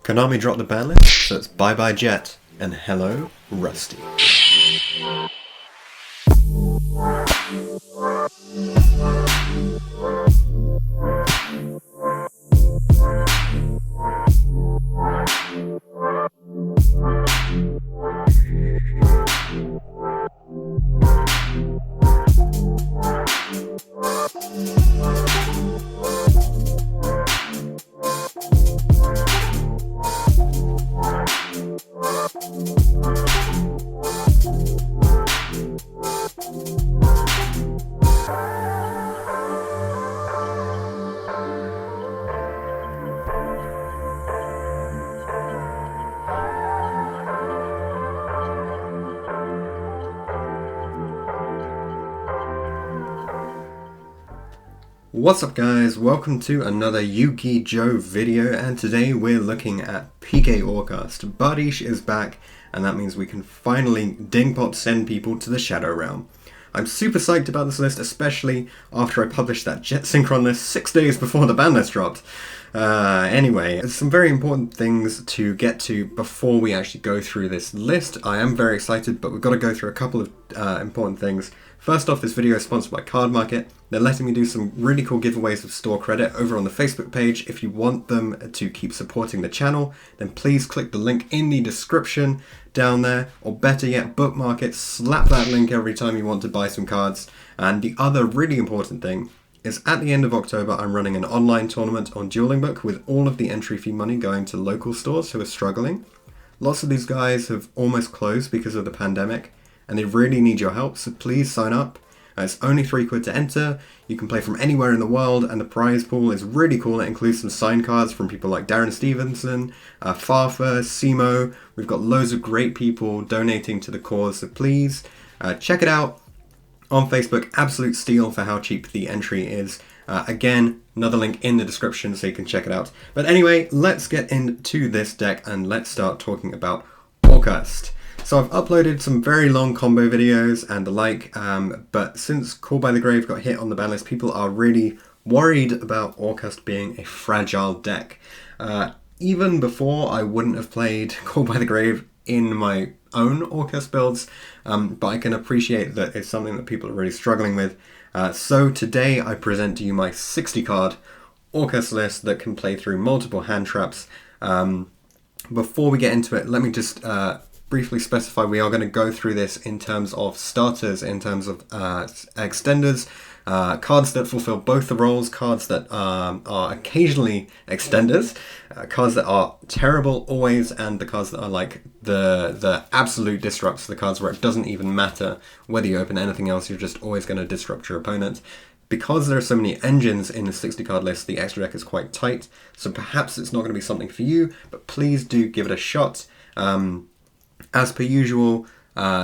Konami dropped the ban list, so it's bye bye Jet and hello Rusty. What's up guys, welcome to another YuGiOh video, and today we're looking at PK Orcust. Bardish is back, and that means we can finally dingpot send people to the Shadow Realm. I'm super psyched about this list, especially after I published that Jet Synchron list 6 days before the ban list dropped. Anyway, there's some very important things to get to before we actually go through this list. I am very excited, but we've got to go through a couple of important things. First off, this video is sponsored by Cardmarket. They're letting me do some really cool giveaways of store credit over on the Facebook page. If you want them to keep supporting the channel, then please click the link in the description down there, or better yet, bookmark it, slap that link every time you want to buy some cards. And the other really important thing is at the end of October, I'm running an online tournament on Dueling Book with all of the entry fee money going to local stores who are struggling. Lots of these guys have almost closed because of the pandemic, and they really need your help, so please sign up. It's only £3 to enter. You can play from anywhere in the world, and the prize pool is really cool. It includes some signed cards from people like Darren Stevenson, Farfa, Simo. We've got loads of great people donating to the cause, so please check it out on Facebook. Absolute steal for how cheap the entry is. Again, another link in the description so you can check it out. But anyway, let's get into this deck and let's start talking about Orcust. So I've uploaded some very long combo videos and the like, but since Call by the Grave got hit on the ban list, people are really worried about Orcust being a fragile deck. Even before, I wouldn't have played Call by the Grave in my own Orcust builds, but I can appreciate that it's something that people are really struggling with. So today I present to you my 60 card Orcust list that can play through multiple hand traps. Before we get into it, let me just briefly specify we are going to go through this in terms of starters, in terms of extenders, cards that fulfill both the roles, cards that are occasionally extenders, cards that are terrible always, and the cards that are like the absolute disrupts, the cards where it doesn't even matter whether you open anything else, you're just always going to disrupt your opponent. Because there are so many engines in the 60 card list, the extra deck is quite tight, so perhaps it's not going to be something for you, but please do give it a shot. As per usual,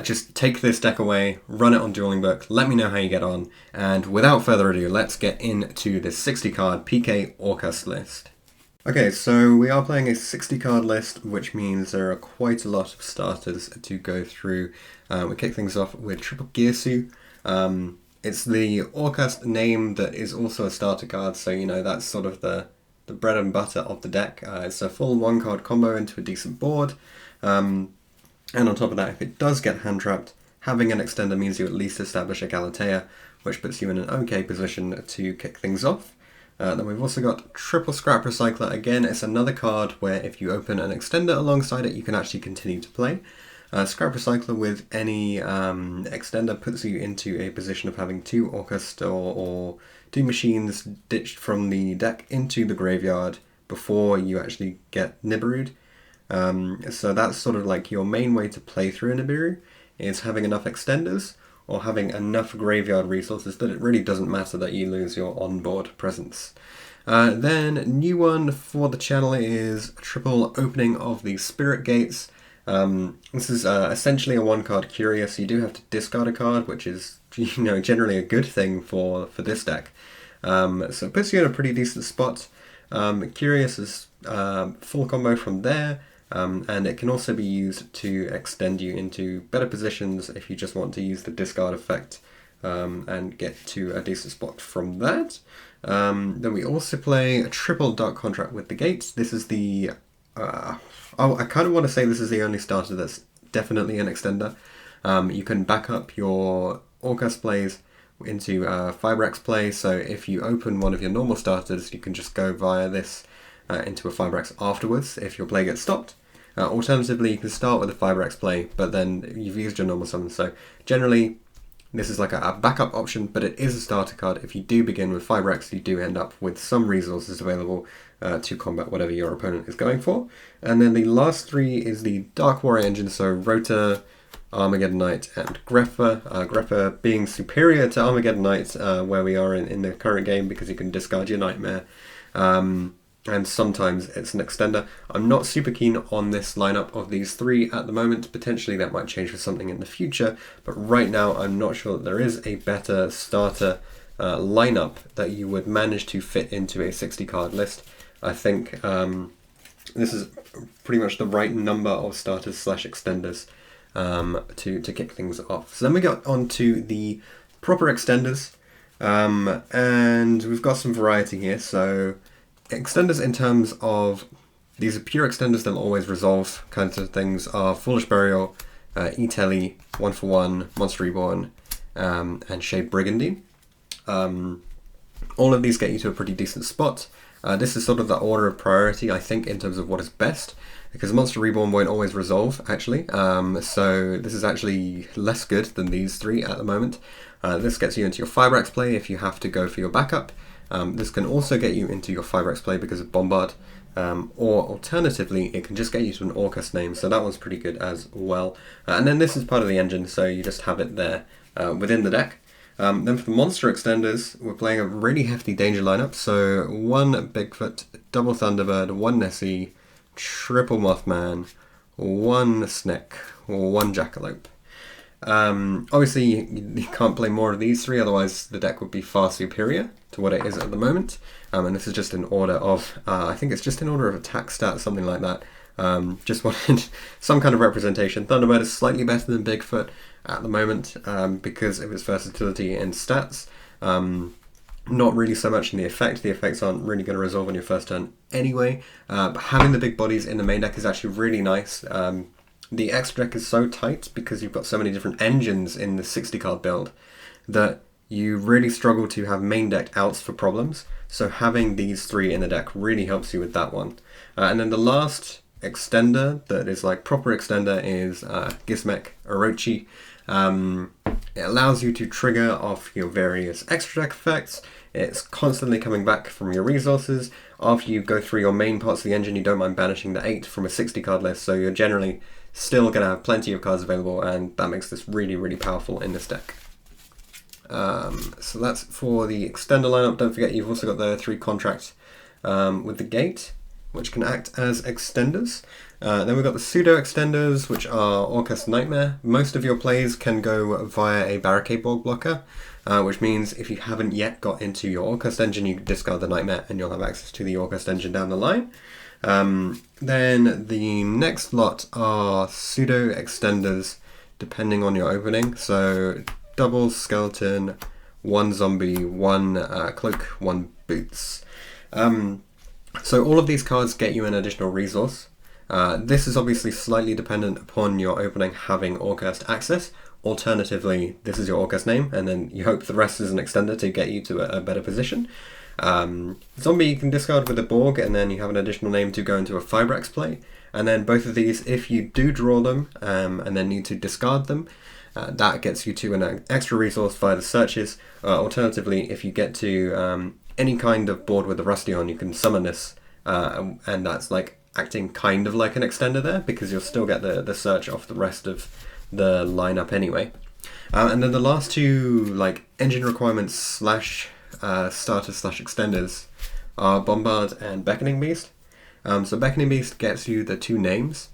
just take this deck away, run it on Dueling Book, let me know how you get on, and without further ado, let's get into this 60 card PK Orcust list. Okay, so we are playing a 60 card list, which means there are quite a lot of starters to go through. We kick things off with Triple YuGiOh. It's the Orcust name that is also a starter card, so you know that's sort of the bread and butter of the deck. It's a full 1-card combo into a decent board. And on top of that, if it does get hand-trapped, having an extender means you at least establish a Galatea, which puts you in an okay position to kick things off. Then we've also got Triple Scrap Recycler. Again, it's another card where if you open an extender alongside it, you can actually continue to play. Scrap Recycler with any extender puts you into a position of having 2 Orcust or 2 machines ditched from the deck into the graveyard before you actually get Nibiru'd. So that's sort of like your main way to play through a Nibiru, is having enough extenders or having enough graveyard resources that it really doesn't matter that you lose your onboard presence. Then new one for the channel is triple opening of the Spirit Gates. This is essentially a 1-card Curious. You do have to discard a card, which is generally a good thing for this deck. So it puts you in a pretty decent spot. Curious is full combo from there. And it can also be used to extend you into better positions if you just want to use the discard effect and get to a decent spot from that. Then we also play a triple Dark Contract with the Gates. This is the I kind of want to say this is the only starter that's definitely an extender. You can back up your Orcust plays into FiberX play, so if you open one of your normal starters, you can just go via this into a FiberX afterwards if your play gets stopped. Alternatively, you can start with a FiberX play, but then you've used your normal summon, so generally this is like a backup option, but it is a starter card. If you do begin with FiberX, you do end up with some resources available to combat whatever your opponent is going for. And then the last three is the Dark Warrior engine, so Rota, Armageddon Knight, and Grepher. Grepher being superior to Armageddon Knight, where we are in the current game, because you can discard your Nightmare. And sometimes it's an extender. I'm not super keen on this lineup of these three at the moment. Potentially that might change for something in the future, but right now I'm not sure that there is a better starter lineup that you would manage to fit into a 60 card list. I think this is pretty much the right number of starters / extenders to kick things off. So then we got on to the proper extenders, and we've got some variety here. So extenders in terms of, these are pure extenders, they'll always resolve kinds of things, are Foolish Burial, E-Telly, 1-for-1, Monster Reborn, and Shade Brigandine. All of these get you to a pretty decent spot. This is sort of the order of priority, I think, in terms of what is best, because Monster Reborn won't always resolve, actually, so this is actually less good than these three at the moment. This gets you into your FiberX play if you have to go for your backup. This can also get you into your FiberX play because of Bombard, or alternatively, it can just get you to an Orcust name, so that one's pretty good as well. And then this is part of the engine, so you just have it there within the deck. Then for the monster extenders, we're playing a really hefty danger lineup, so 1 Bigfoot, double Thunderbird, 1 Nessie, triple Mothman, 1 Snick, 1 Jackalope. Obviously you can't play more of these three, otherwise the deck would be far superior to what it is at the moment. And this is just in order of, I think it's just in order of attack stats, something like that. Just wanted some kind of representation. Thunderbird is slightly better than Bigfoot at the moment because of its versatility in stats. Not really so much in the effect. The effects aren't really going to resolve on your first turn anyway. But having the big bodies in the main deck is actually really nice. The extra deck is so tight because you've got so many different engines in the 60 card build that you really struggle to have main deck outs for problems. So having these three in the deck really helps you with that one. And then the last extender that is like proper extender is Gizmek Orochi. It allows you to trigger off your various extra deck effects. It's constantly coming back from your resources. After you go through your main parts of the engine, you don't mind banishing the 8 from a 60 card list, so you're generally still going to have plenty of cards available, and that makes this really, really powerful in this deck. So that's for the extender lineup. Don't forget you've also got the 3 contracts with the gate, which can act as extenders. Then we've got the pseudo extenders, which are Orcust Nightmare. Most of your plays can go via a Barricade Borg blocker, which means if you haven't yet got into your Orcust engine, you can discard the Nightmare and you'll have access to the Orcust engine down the line. Then the next lot are pseudo extenders, depending on your opening. So double skeleton, 1 zombie, 1 cloak, 1 boots. So all of these cards get you an additional resource. This is obviously slightly dependent upon your opening having Orcust access. Alternatively, this is your Orcust name, and then you hope the rest is an extender to get you to a better position. Zombie you can discard with a Borg, and then you have an additional name to go into a FiberX play. And then both of these, if you do draw them and then need to discard them, that gets you to an extra resource via the searches. Alternatively, if you get to any kind of board with a Rusty on, you can summon this, and that's like acting kind of like an extender there, because you'll still get the search off the rest of the lineup anyway. And then the last two like engine requirements slash starters slash extenders are Bombard and Beckoning Beast. So Beckoning Beast gets you the 2 names,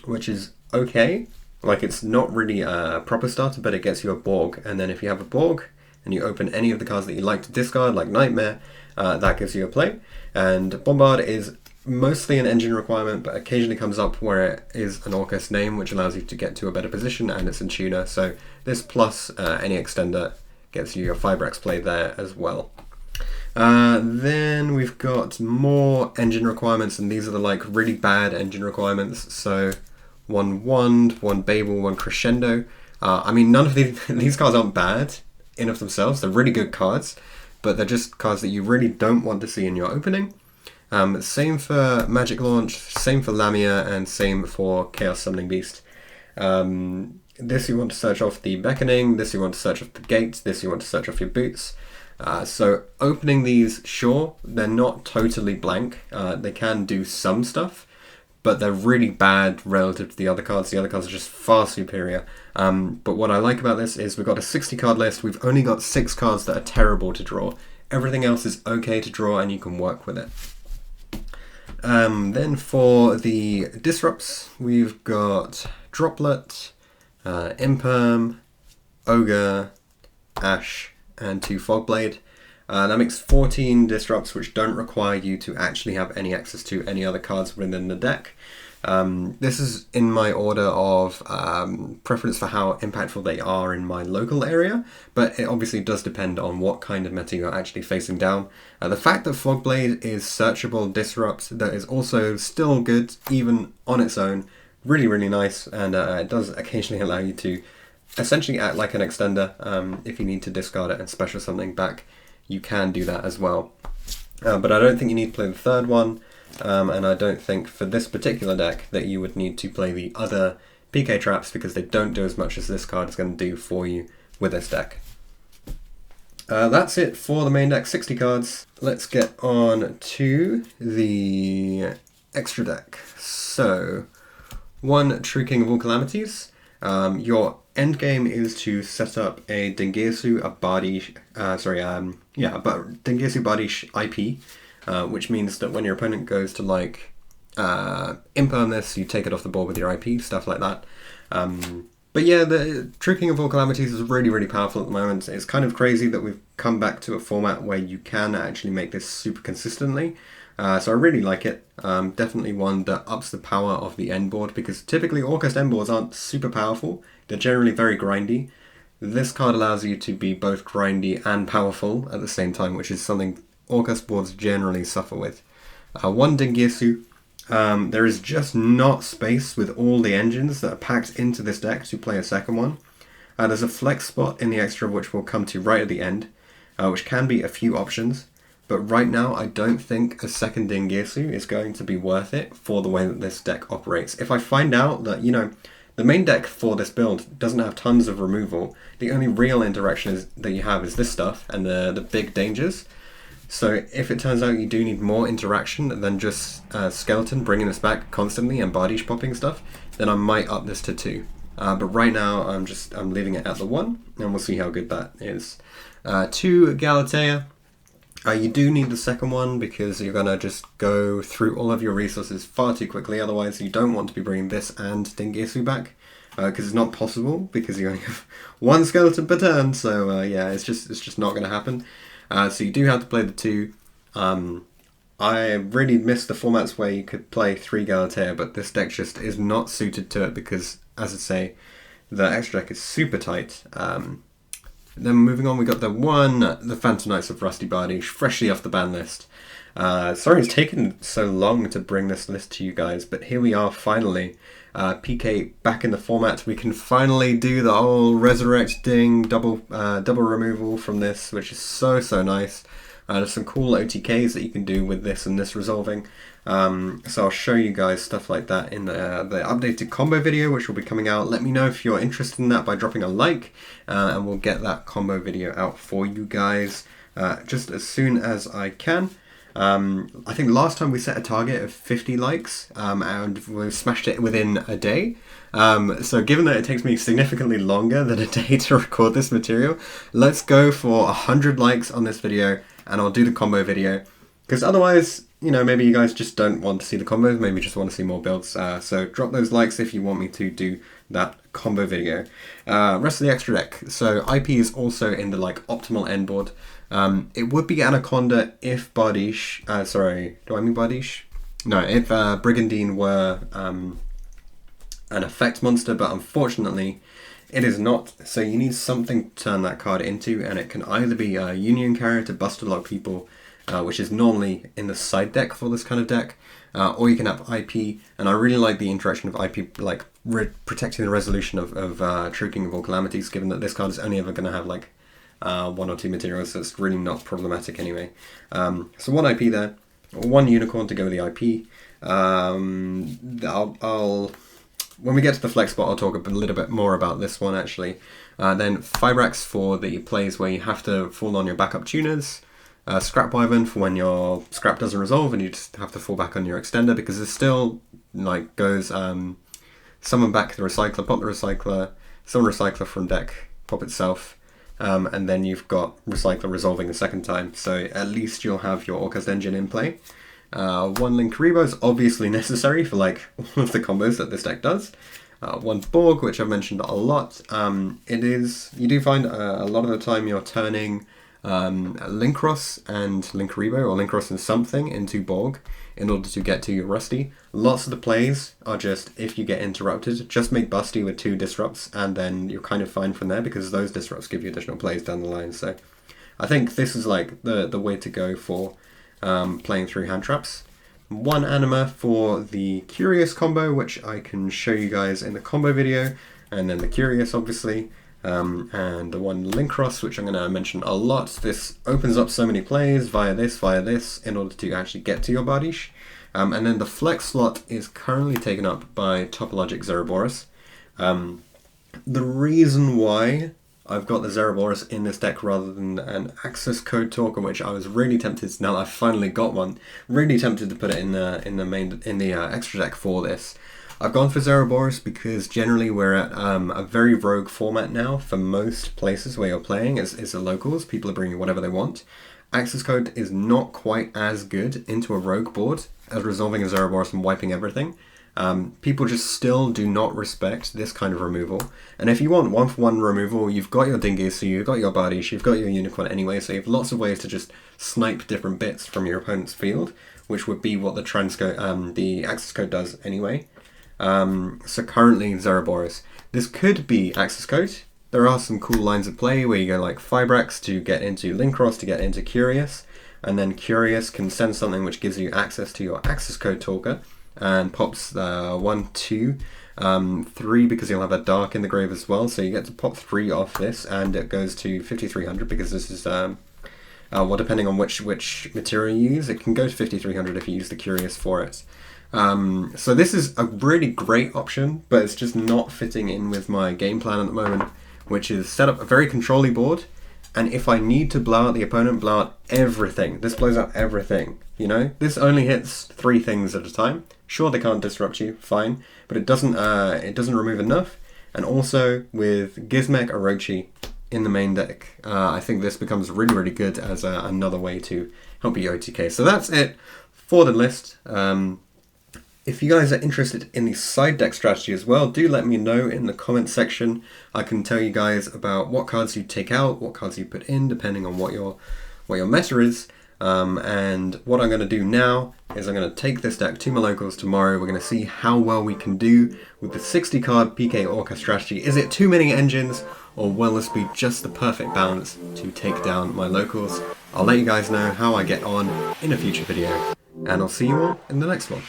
which is okay. Like, it's not really a proper starter, but it gets you a Borg. And then if you have a Borg and you open any of the cards that you like to discard, like Nightmare, that gives you a play. And Bombard is mostly an engine requirement, but occasionally comes up where it is an Orcust name, which allows you to get to a better position, and it's in tuner. So this plus any extender gets you your FiberX play there as well. Then we've got more engine requirements, and these are the like really bad engine requirements. So one Wand, one Babel, one Crescendo. I mean, none of these cards aren't bad in of themselves. They're really good cards, but they're just cards that you really don't want to see in your opening. Same for Magic Launch, same for Lamia, and same for Chaos Summoning Beast. This you want to search off the Beckoning, this you want to search off the Gates, this you want to search off your Boots. So opening these, sure, they're not totally blank. They can do some stuff, but they're really bad relative to the other cards. The other cards are just far superior. But what I like about this is we've got a 60 card list. We've only got 6 cards that are terrible to draw. Everything else is okay to draw and you can work with it. Then for the disrupts, we've got Droplet, Imperm, Ogre, Ash, and 2 Fogblade. That makes 14 disrupts, which don't require you to actually have any access to any other cards within the deck. This is in my order of preference for how impactful they are in my local area, but it obviously does depend on what kind of meta you're actually facing down. The fact that Fogblade is searchable disrupt that is also still good even on its own, really, really nice, and it does occasionally allow you to essentially act like an extender. If you need to discard it and special something back, you can do that as well. But I don't think you need to play the third one, and I don't think for this particular deck that you would need to play the other PK traps because they don't do as much as this card is going to do for you with this deck. That's it for the main deck, 60 cards. Let's get on to the extra deck. So, 1 True King of All Calamities. Your end game is to set up a Dingirsu, a Bardish, Dingirsu Bardish IP, which means that when your opponent goes to like imperm this, you take it off the board with your IP, stuff like that. But yeah, the True King of All Calamities is really, really powerful at the moment. It's kind of crazy that we've come back to a format where you can actually make this super consistently. So I really like it. Definitely one that ups the power of the end board, because typically Orcust end boards aren't super powerful. They're generally very grindy. This card allows you to be both grindy and powerful at the same time, which is something Orcust boards generally suffer with. 1 Dingirsu. There is just not space with all the engines that are packed into this deck to play a second one. There's a flex spot in the extra which we'll come to right at the end, which can be a few options. But right now, I don't think a second Dingirsu is going to be worth it for the way that this deck operates. If I find out that, the main deck for this build doesn't have tons of removal, the only real interaction that you have is this stuff and the big dangers. So if it turns out you do need more interaction than just Skeleton bringing this back constantly and Bardish popping stuff, then I might up this to 2. But right now, I'm leaving it at the 1, and we'll see how good that is. 2 Galatea. You do need the second one because you're going to just go through all of your resources far too quickly. Otherwise, you don't want to be bringing this and Dingirsu back because it's not possible because you only have 1 skeleton per turn. So yeah, it's just not going to happen. So you do have to play the 2. I really miss the formats where you could play 3 Galatea, but this deck just is not suited to it because, as I say, the extra deck is super tight. Then moving on, we got the Phantom Knights of Rusty Bardish, freshly off the ban list. Sorry it's taken so long to bring this list to you guys, but here we are finally. PK back in the format. We can finally do the whole resurrecting double removal from this, which is so nice. There's some cool OTKs that you can do with this and this resolving. So I'll show you guys stuff like that in the updated combo video, which will be coming out. Let me know if you're interested in that by dropping a like, and we'll get that combo video out for you guys just as soon as I can. I think last time we set a target of 50 likes, and we smashed it within a day. So given that it takes me significantly longer than a day to record this material, let's go for 100 likes on this video, and I'll do the combo video. Because otherwise, maybe you guys just don't want to see the combos, maybe just want to see more builds. So drop those likes if you want me to do that combo video. Rest of the extra deck. So IP is also in the optimal end board. It would be Anaconda if Bardish, do I mean Bardish? No, if Brigandine were an effect monster, but unfortunately it is not. So you need something to turn that card into, and it can either be a Union Carrier to bust a lot of people, which is normally in the side deck for this kind of deck. Or you can have IP, and I really like the interaction of IP, like protecting the resolution of True King of All Calamities, given that this card is only ever going to have like 1 or 2 materials, so it's really not problematic anyway. So 1 IP there, 1 unicorn to go with the IP. I'll when we get to the flex spot, I'll talk a little bit more about this one actually. Then Fibrax for the plays where you have to fall on your backup tuners. Scrap Wyvern for when your scrap doesn't resolve and you just have to fall back on your extender, because it still like goes summon back the recycler, pop the recycler, summon recycler from deck, pop itself, and then you've got recycler resolving the second time, so at least you'll have your Orcust engine in play. 1 Linkuriboh is obviously necessary for like all of the combos that this deck does. 1 Borg, which I've mentioned a lot. You do find a lot of the time you're turning Linkross and Linkuriboh, or Linkross and something, into Borg in order to get to your Rusty. Lots of the plays are just, if you get interrupted, just make Busty with 2 disrupts and then you're kind of fine from there, because those disrupts give you additional plays down the line. So I think this is like the way to go for playing through hand traps. 1 Anima for the Curious combo, which I can show you guys in the combo video, and then the Curious obviously, and the 1 Linkross, which I'm going to mention a lot. This opens up so many plays via this, in order to actually get to your Bardiche. And then the flex slot is currently taken up by Topologic Zerberus. The reason why I've got the Zerberus in this deck rather than an access code talker, which I was really tempted, now that I've finally got one, really tempted to put it in the extra deck for this. I've gone for Zerberus because generally we're at a very rogue format now for most places where you're playing. Is the locals, people are bringing whatever they want. Access code is not quite as good into a rogue board as resolving a Zerberus and wiping everything. People just still do not respect this kind of removal. And if you want 1-for-1 removal, you've got your Dingus, so you've got your Bardiche, you've got your Unicorn anyway, so you have lots of ways to just snipe different bits from your opponent's field, which would be what the access code does anyway. So currently Zerberus. This could be access code. There are some cool lines of play where you go like Fibrax to get into Linkross to get into Curious, and then Curious can send something which gives you access to your access code talker, and pops 1, 2, 3, because you'll have a dark in the grave as well, so you get to pop 3 off this, and it goes to 5300 because this is well, depending on which material you use, it can go to 5300 if you use the Curious for it. So this is a really great option, but it's just not fitting in with my game plan at the moment, which is set up a very control-y board, and if I need to blow out the opponent, blow out everything. This blows out everything, you know? This only hits 3 things at a time. Sure, they can't disrupt you, fine, but it doesn't remove enough. And also with Gizmek Orochi in the main deck, I think this becomes really, really good as another way to help you OTK. So that's it for the list. If you guys are interested in the side deck strategy as well, do let me know in the comments section. I can tell you guys about what cards you take out, what cards you put in, depending on what your meta is. And what I'm going to do now is I'm going to take this deck to my locals tomorrow. We're going to see how well we can do with the 60 card PK Orcust strategy. Is it too many engines, or will this be just the perfect balance to take down my locals? I'll let you guys know how I get on in a future video, and I'll see you all in the next one.